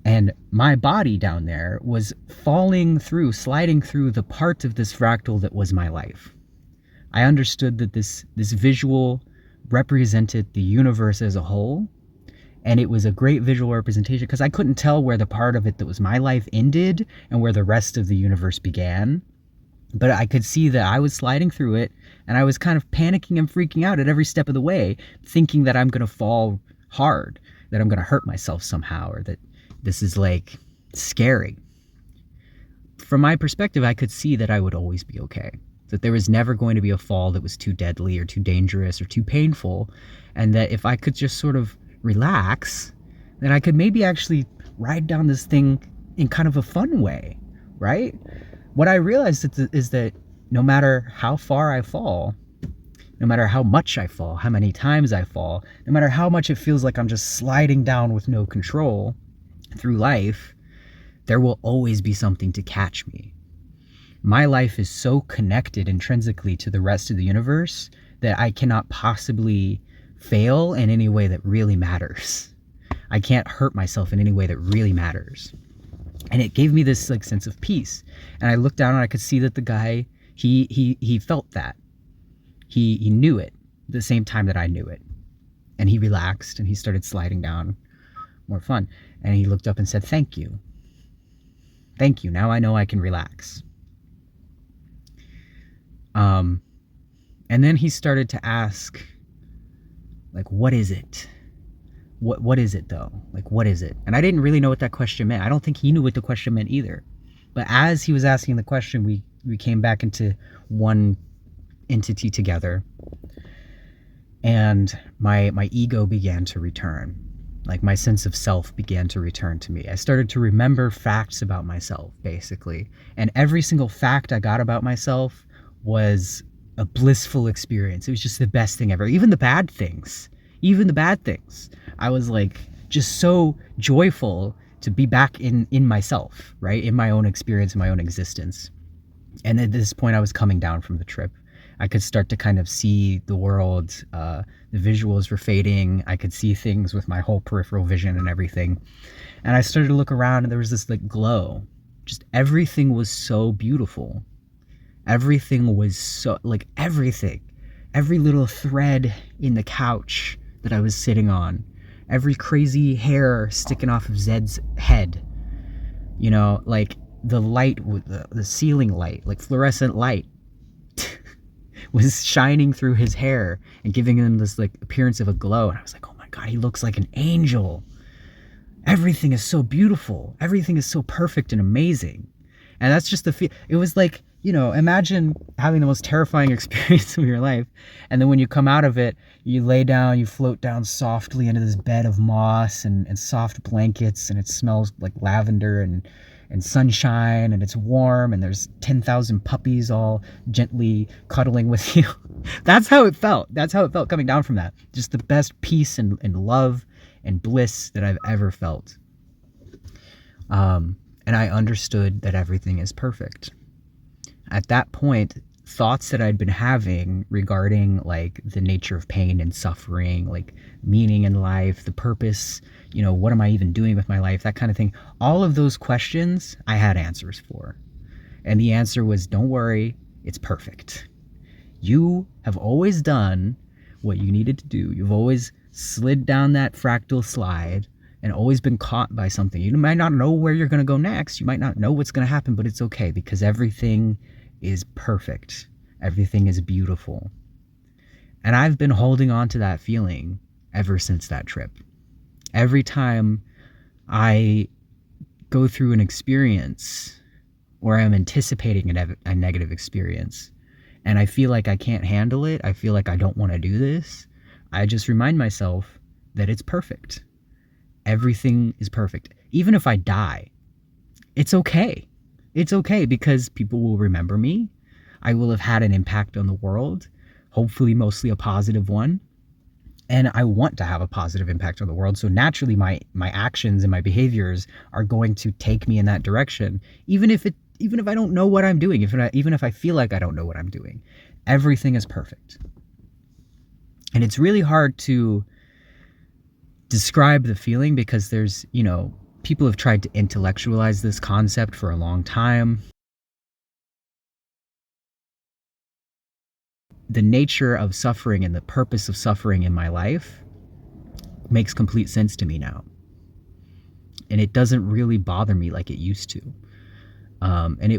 And my body down there was falling through, sliding through the part of this fractal that was my life. I understood that this visual represented the universe as a whole. And it was a great visual representation because I couldn't tell where the part of it that was my life ended and where the rest of the universe began. But I could see that I was sliding through it, and I was kind of panicking and freaking out at every step of the way, thinking that I'm going to fall hard, that I'm going to hurt myself somehow, or that this is like scary. From my perspective, I could see that I would always be okay, that there was never going to be a fall that was too deadly or too dangerous or too painful, and that if I could just sort of relax, then I could maybe actually ride down this thing in kind of a fun way, right? What I realized is that no matter how far I fall, no matter how much I fall, how many times I fall, no matter how much it feels like I'm just sliding down with no control through life, there will always be something to catch me. My life is so connected intrinsically to the rest of the universe that I cannot possibly fail in any way that really matters. I can't hurt myself in any way that really matters. And it gave me this like sense of peace. And I looked down and I could see that the guy, he felt that. He knew it the same time that I knew it. And he relaxed and he started sliding down. More fun. And he looked up and said, "Thank you. Thank you. Now I know I can relax." And then he started to ask, like, what is it? What is it though? Like, what is it? And I didn't really know what that question meant. I don't think he knew what the question meant either. But as he was asking the question, we came back into one entity together, and my ego began to return. Like, my sense of self began to return to me. I started to remember facts about myself, basically. And every single fact I got about myself was a blissful experience. It was just the best thing ever. Even the bad things. I was like just so joyful to be back in myself, right? In my own experience, in my own existence. And at this point I was coming down from the trip. I could start to kind of see the world. The visuals were fading. I could see things with my whole peripheral vision and everything. And I started to look around and there was this like glow. Just everything was so beautiful. Everything was so, like, everything. Every little thread in the couch that I was sitting on. Every crazy hair sticking off of Zed's head. You know, like the light, the ceiling light, like fluorescent light was shining through his hair and giving him this like appearance of a glow. And I was like, oh my God, he looks like an angel. Everything is so beautiful. Everything is so perfect and amazing. And that's just the feel. It was like, you know, imagine having the most terrifying experience of your life. And then when you come out of it, you lay down, you float down softly into this bed of moss and soft blankets. And it smells like lavender and sunshine, and it's warm, and there's 10,000 puppies all gently cuddling with you. That's how it felt. That's how it felt coming down from that. Just the best peace and love and bliss that I've ever felt. And I understood that everything is perfect. At that point, thoughts that I'd been having regarding like the nature of pain and suffering, like meaning in life, the purpose, you know, what am I even doing with my life, that kind of thing. All of those questions I had answers for. And the answer was, don't worry, it's perfect. You have always done what you needed to do. You've always slid down that fractal slide and always been caught by something. You might not know where you're going to go next. You might not know what's going to happen, but it's okay because everything is perfect. Everything is beautiful. And I've been holding on to that feeling ever since that trip. Every time I go through an experience or I'm anticipating a negative experience and I feel like I can't handle it, I feel like I don't want to do this, I just remind myself that it's perfect. Everything is perfect. Even if I die, it's okay. It's okay because people will remember me. I will have had an impact on the world, hopefully mostly a positive one. And I want to have a positive impact on the world. So naturally my actions and my behaviors are going to take me in that direction, even if I don't know what I'm doing, even if I feel like I don't know what I'm doing. Everything is perfect. And it's really hard to describe the feeling because there's, you know, people have tried to intellectualize this concept for a long time. The nature of suffering and the purpose of suffering in my life makes complete sense to me now. And it doesn't really bother me like it used to. And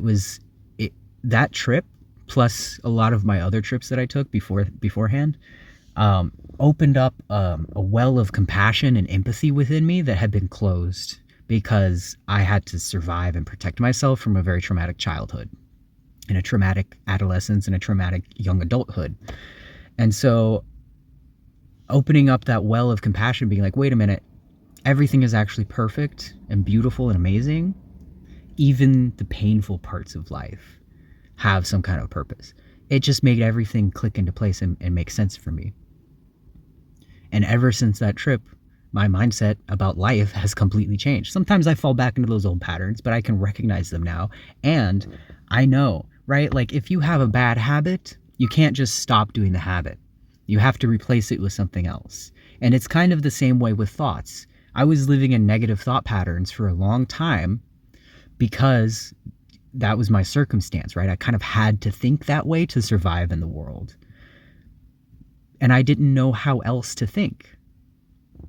that trip, plus a lot of my other trips that I took beforehand, opened up a well of compassion and empathy within me that had been closed because I had to survive and protect myself from a very traumatic childhood and a traumatic adolescence and a traumatic young adulthood. And so opening up that well of compassion, being like, wait a minute, everything is actually perfect and beautiful and amazing. Even the painful parts of life have some kind of purpose. It just made everything click into place and make sense for me. And ever since that trip, my mindset about life has completely changed. Sometimes I fall back into those old patterns, but I can recognize them now. And I know, right? Like if you have a bad habit, you can't just stop doing the habit. You have to replace it with something else. And it's kind of the same way with thoughts. I was living in negative thought patterns for a long time because that was my circumstance, right? I kind of had to think that way to survive in the world. And I didn't know how else to think.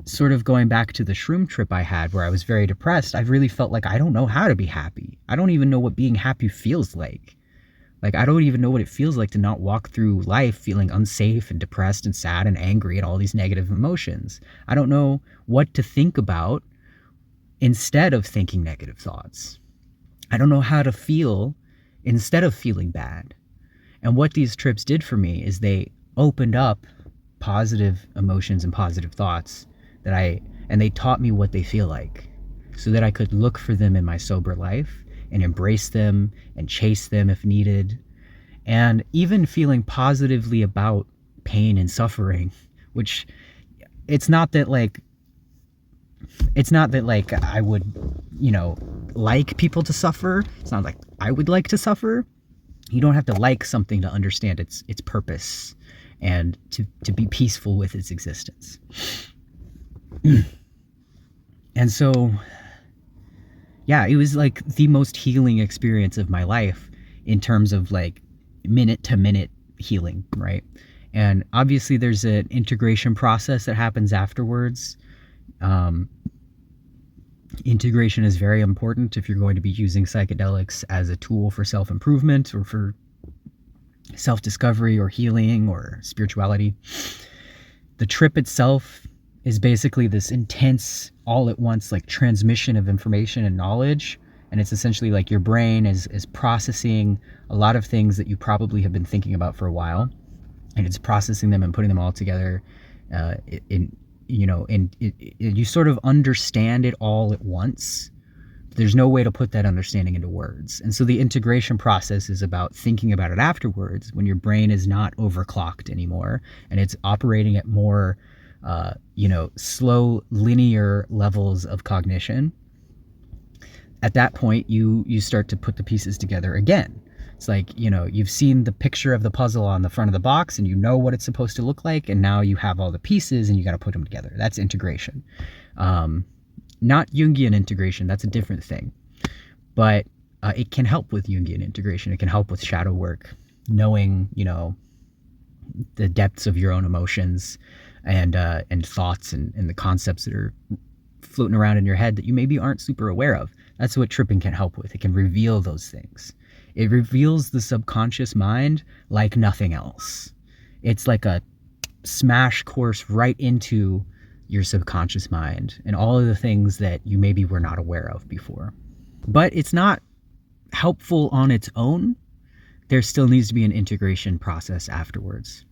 Sort of going back to the shroom trip I had where I was very depressed, I really felt like I don't know how to be happy. I don't even know what being happy feels like. Like, I don't even know what it feels like to not walk through life feeling unsafe and depressed and sad and angry and all these negative emotions. I don't know what to think about instead of thinking negative thoughts. I don't know how to feel instead of feeling bad. And what these trips did for me is they opened up positive emotions and positive thoughts and they taught me what they feel like so that I could look for them in my sober life and embrace them and chase them if needed. And even feeling positively about pain and suffering, which it's not that like I would, like people to suffer. It's not like I would like to suffer. You don't have to like something to understand its purpose and to be peaceful with its existence. And so, yeah, it was like the most healing experience of my life in terms of like minute to minute healing, right? And obviously there's an integration process that happens afterwards. Integration is very important if you're going to be using psychedelics as a tool for self-improvement or for self-discovery or healing or spirituality. The trip itself is basically this intense, all at once, like transmission of information and knowledge. And it's essentially like your brain is processing a lot of things that you probably have been thinking about for a while. And it's processing them and putting them all together you sort of understand it all at once. There's no way to put that understanding into words. And so the integration process is about thinking about it afterwards when your brain is not overclocked anymore and it's operating at more, slow, linear levels of cognition. At that point, you start to put the pieces together again. It's like, you've seen the picture of the puzzle on the front of the box and you know what it's supposed to look like. And now you have all the pieces and you got to put them together. That's integration. Not Jungian integration. That's a different thing. But it can help with Jungian integration. It can help with shadow work, knowing, the depths of your own emotions and thoughts and the concepts that are floating around in your head that you maybe aren't super aware of. That's what tripping can help with. It can reveal those things. It reveals the subconscious mind like nothing else. It's like a smash course right into your subconscious mind and all of the things that you maybe were not aware of before. But it's not helpful on its own. There still needs to be an integration process afterwards.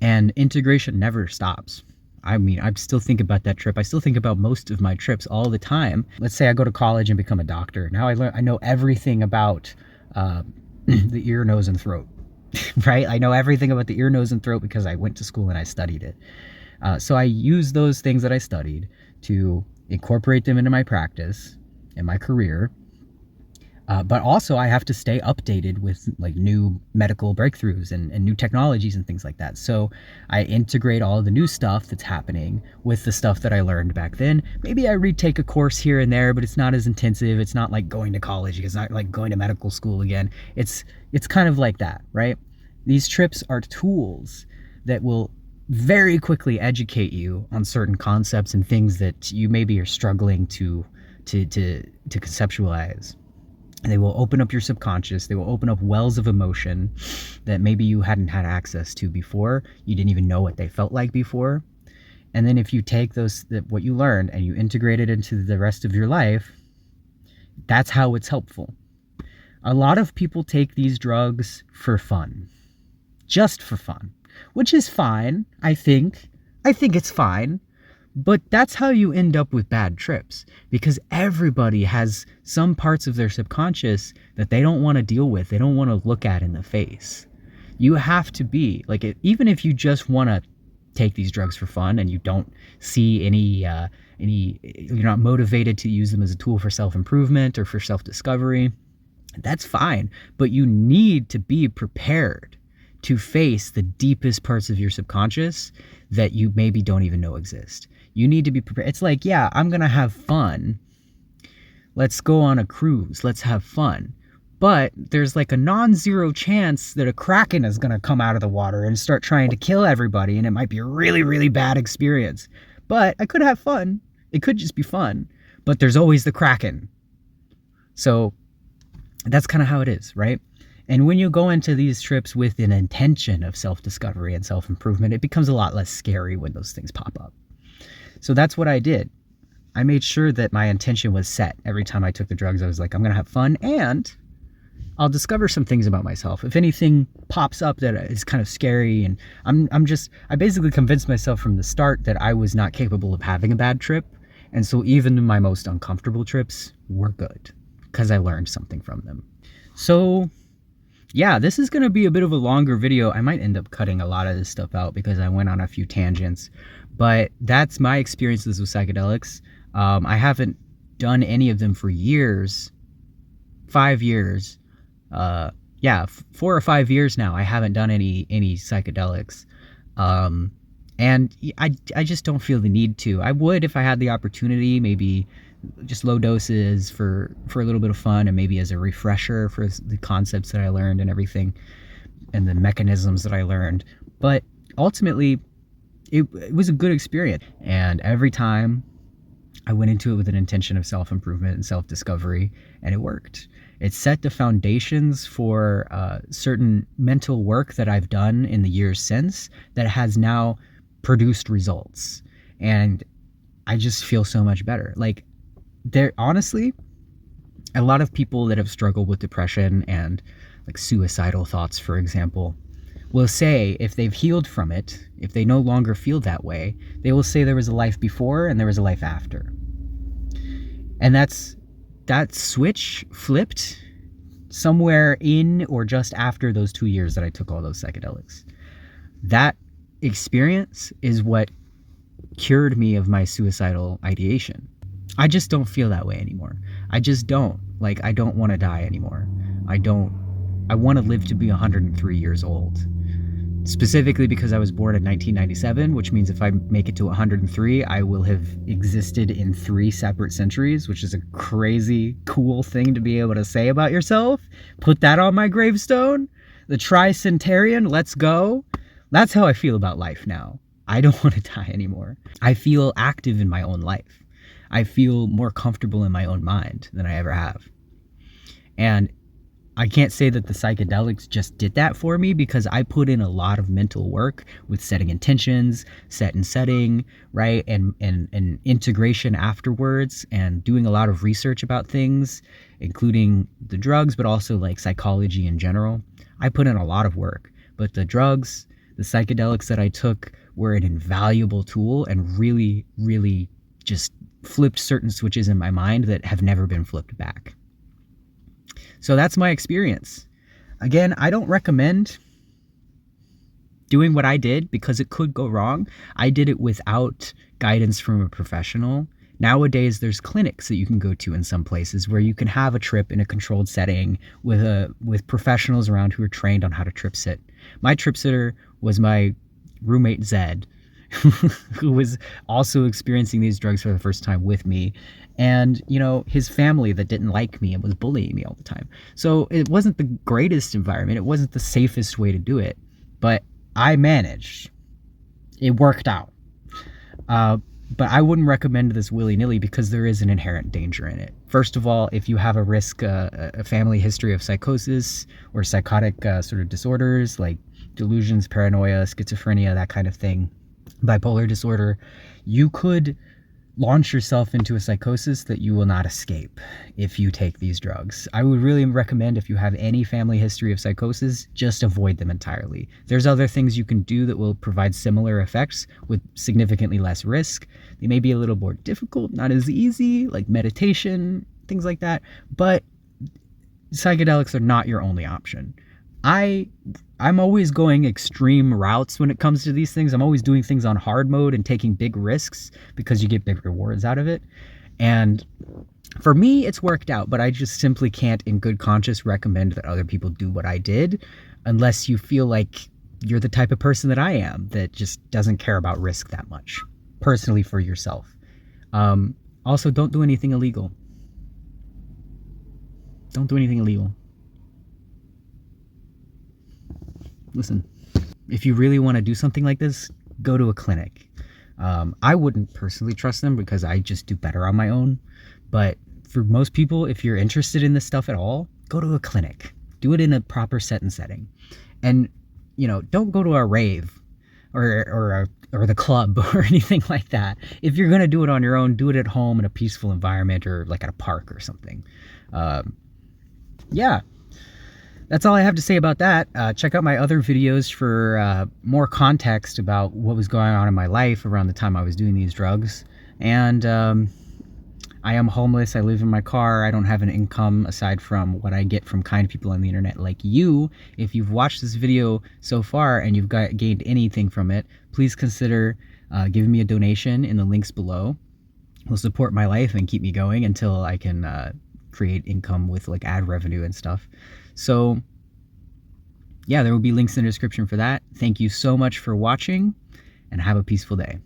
And integration never stops. I mean, I still think about that trip. I still think about most of my trips all the time. Let's say I go to college and become a doctor. Now I know everything about the ear, nose, and throat, right? I know everything about the ear, nose, and throat because I went to school and I studied it. So I use those things that I studied to incorporate them into my practice and my career. But also I have to stay updated with like new medical breakthroughs and new technologies and things like that. So I integrate all the new stuff that's happening with the stuff that I learned back then. Maybe I retake a course here and there, but it's not as intensive. It's not like going to college. It's not like going to medical school again. It's kind of like that, right? These trips are tools that will very quickly educate you on certain concepts and things that you maybe are struggling to conceptualize. They will open up your subconscious. They will open up wells of emotion that maybe you hadn't had access to before. You didn't even know what they felt like before. And then if you take what you learned and you integrate it into the rest of your life, that's how it's helpful. A lot of people take these drugs for fun, just for fun, which is fine, I think. I think it's fine. But that's how you end up with bad trips, because everybody has some parts of their subconscious that they don't want to deal with. They don't want to look at in the face. You have to be like, even if you just want to take these drugs for fun and you don't see you're not motivated to use them as a tool for self-improvement or for self-discovery, that's fine. But you need to be prepared to face the deepest parts of your subconscious that you maybe don't even know exist. You need to be prepared. It's like, yeah, I'm going to have fun. Let's go on a cruise. Let's have fun. But there's like a non-zero chance that a kraken is going to come out of the water and start trying to kill everybody. And it might be a really, really bad experience. But I could have fun. It could just be fun. But there's always the kraken. So that's kind of how it is, right? And when you go into these trips with an intention of self-discovery and self-improvement, it becomes a lot less scary when those things pop up. So that's what I did. I made sure that my intention was set. Every time I took the drugs, I was like, I'm going to have fun and I'll discover some things about myself. If anything pops up that is kind of scary, and I basically convinced myself from the start that I was not capable of having a bad trip. And so even my most uncomfortable trips were good because I learned something from them. So yeah, this is going to be a bit of a longer video. I might end up cutting a lot of this stuff out because I went on a few tangents, but that's my experiences with psychedelics. I haven't done any of them for years, 5 years. 4 or 5 years now. I haven't done any psychedelics. And I just don't feel the need to. I would if I had the opportunity, maybe just low doses for a little bit of fun and maybe as a refresher for the concepts that I learned and everything and the mechanisms that I learned. But ultimately, it was a good experience. And every time I went into it with an intention of self-improvement and self-discovery, and it worked. It set the foundations for certain mental work that I've done in the years since that has now produced results. And I just feel so much better. Like, honestly, a lot of people that have struggled with depression and like suicidal thoughts, for example, will say if they've healed from it, if they no longer feel that way, they will say there was a life before and there was a life after. And that switch flipped somewhere in or just after those 2 years that I took all those psychedelics. That experience is what cured me of my suicidal ideation. I just don't feel that way anymore. I just don't. Like, I don't want to die anymore. I want to live to be 103 years old. Specifically because I was born in 1997, which means if I make it to 103, I will have existed in 3 separate centuries, which is a crazy cool thing to be able to say about yourself. Put that on my gravestone. The tricentenarian, let's go. That's how I feel about life now. I don't want to die anymore. I feel active in my own life. I feel more comfortable in my own mind than I ever have. And I can't say that the psychedelics just did that for me, because I put in a lot of mental work with setting intentions, setting, right? And integration afterwards, and doing a lot of research about things, including the drugs, but also like psychology in general. I put in a lot of work, but the drugs, the psychedelics that I took were an invaluable tool and really, really just flipped certain switches in my mind that have never been flipped back. So that's my experience. Again, I don't recommend doing what I did because it could go wrong. I did it without guidance from a professional. Nowadays, there's clinics that you can go to in some places where you can have a trip in a controlled setting with professionals around who are trained on how to trip sit. My trip sitter was my roommate Zed, who was also experiencing these drugs for the first time with me. And, you know, his family that didn't like me and was bullying me all the time. So it wasn't the greatest environment. It wasn't the safest way to do it. But I managed. It worked out. But I wouldn't recommend this willy-nilly because there is an inherent danger in it. First of all, if you have a family history of psychosis or psychotic sort of disorders like delusions, paranoia, schizophrenia, that kind of thing, bipolar disorder, you could launch yourself into a psychosis that you will not escape if you take these drugs. I would really recommend, if you have any family history of psychosis, just avoid them entirely. There's other things you can do that will provide similar effects with significantly less risk. They may be a little more difficult, not as easy, like meditation, things like that, but psychedelics are not your only option. I'm always going extreme routes when it comes to these things. I'm always doing things on hard mode and taking big risks because you get big rewards out of it. And for me, it's worked out, but I just simply can't in good conscience recommend that other people do what I did unless you feel like you're the type of person that I am that just doesn't care about risk that much, personally, for yourself. Also, don't do anything illegal. Don't do anything illegal. Listen, if you really want to do something like this, go to a clinic. I wouldn't personally trust them because I just do better on my own. But for most people, if you're interested in this stuff at all, go to a clinic. Do it in a proper set and setting. And, don't go to a rave or the club or anything like that. If you're going to do it on your own, do it at home in a peaceful environment or like at a park or something. Yeah. That's all I have to say about that. Check out my other videos for more context about what was going on in my life around the time I was doing these drugs. And I am homeless. I live in my car. I don't have an income aside from what I get from kind people on the internet like you. If you've watched this video so far and you've gained anything from it, please consider giving me a donation in the links below. It will support my life and keep me going until I can create income with like ad revenue and stuff. So yeah, there will be links in the description for that. Thank you so much for watching and have a peaceful day.